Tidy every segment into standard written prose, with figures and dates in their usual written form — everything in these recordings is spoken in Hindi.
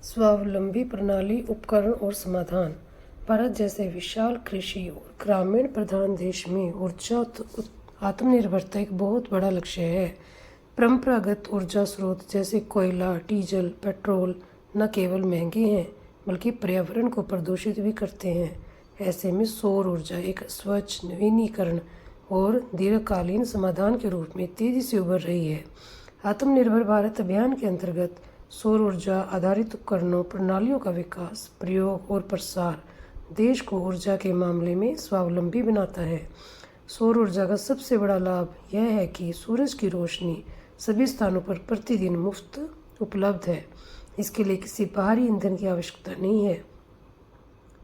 स्वावलंबी प्रणाली, उपकरण और समाधान। भारत जैसे विशाल कृषि और ग्रामीण प्रधान देश में ऊर्जा आत्मनिर्भरता एक बहुत बड़ा लक्ष्य है। परंपरागत ऊर्जा स्रोत जैसे कोयला, डीजल, पेट्रोल न केवल महंगे हैं बल्कि पर्यावरण को प्रदूषित भी करते हैं। ऐसे में सौर ऊर्जा एक स्वच्छ, नवीनीकरण और दीर्घकालीन समाधान के रूप में तेजी से उभर रही है। आत्मनिर्भर भारत अभियान के अंतर्गत सौर ऊर्जा आधारित उपकरणों, प्रणालियों का विकास, प्रयोग और प्रसार देश को ऊर्जा के मामले में स्वावलंबी बनाता है। सौर ऊर्जा का सबसे बड़ा लाभ यह है कि सूरज की रोशनी सभी स्थानों पर प्रतिदिन मुफ्त उपलब्ध है। इसके लिए किसी बाहरी ईंधन की आवश्यकता नहीं है।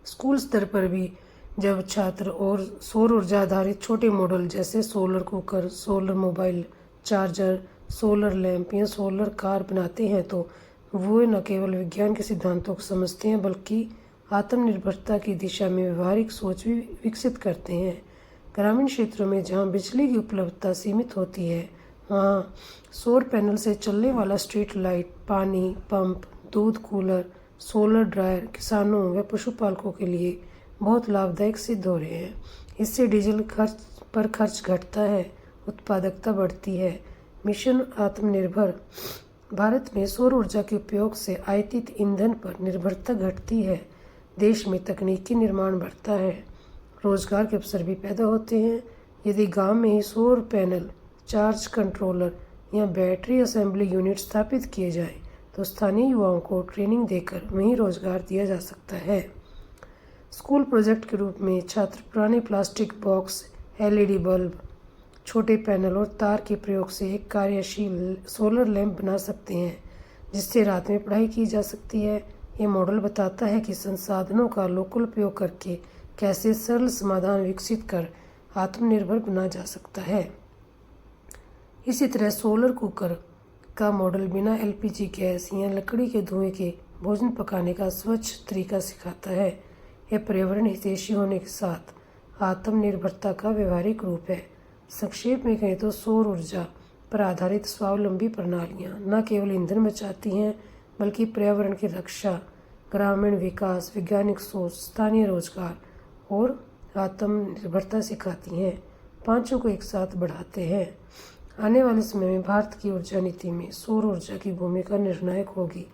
स्कूल स्तर पर भी जब छात्र और सौर ऊर्जा आधारित छोटे मॉडल जैसे solar cooker, solar mobile charger, solar lamp या सोलर कार बनाते हैं तो वो न केवल विज्ञान के सिद्धांतों को समझते हैं बल्कि आत्मनिर्भरता की दिशा में व्यवहारिक सोच भी विकसित करते हैं। ग्रामीण क्षेत्रों में जहाँ बिजली की उपलब्धता सीमित होती है वहाँ सौर पैनल से चलने वाला स्ट्रीट लाइट, पानी पंप, दूध कूलर, सोलर ड्रायर किसानों व पशुपालकों के लिए बहुत लाभदायक सिद्ध हो रहे हैं। इससे डीजल खर्च घटता है, उत्पादकता बढ़ती है। मिशन आत्मनिर्भर भारत में सौर ऊर्जा के उपयोग से आयातित ईंधन पर निर्भरता घटती है, देश में तकनीकी निर्माण बढ़ता है, रोजगार के अवसर भी पैदा होते हैं। यदि गांव में ही सौर पैनल, चार्ज कंट्रोलर या बैटरी असेंबली यूनिट स्थापित किए जाए तो स्थानीय युवाओं को ट्रेनिंग देकर वहीं रोजगार दिया जा सकता है। स्कूल प्रोजेक्ट के रूप में छात्र पुराने प्लास्टिक बॉक्स, एलईडी बल्ब, छोटे पैनल और तार के प्रयोग से एक कार्यशील सोलर लैंप बना सकते हैं जिससे रात में पढ़ाई की जा सकती है। ये मॉडल बताता है कि संसाधनों का लोकल उपयोग करके कैसे सरल समाधान विकसित कर आत्मनिर्भर बना जा सकता है। इसी तरह सोलर कुकर का मॉडल बिना एलपीजी गैस या लकड़ी के धुएं के भोजन पकाने का स्वच्छ तरीका सिखाता है। यह पर्यावरण हितैषी होने के साथ आत्मनिर्भरता का व्यवहारिक रूप है। संक्षेप में कहें तो सौर ऊर्जा पर आधारित स्वावलंबी प्रणालियाँ न केवल ईंधन बचाती हैं बल्कि पर्यावरण की रक्षा, ग्रामीण विकास, वैज्ञानिक सोच, स्थानीय रोजगार और आत्मनिर्भरता सिखाती हैं। पांचों को एक साथ बढ़ाते हैं। आने वाले समय में भारत की ऊर्जा नीति में सौर ऊर्जा की भूमिका निर्णायक होगी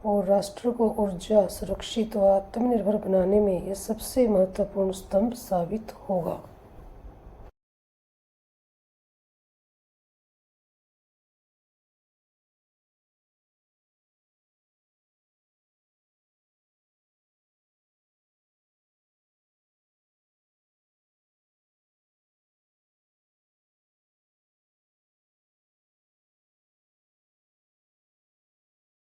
और राष्ट्र को ऊर्जा सुरक्षित व आत्मनिर्भर बनाने में यह सबसे महत्वपूर्ण स्तंभ साबित होगा।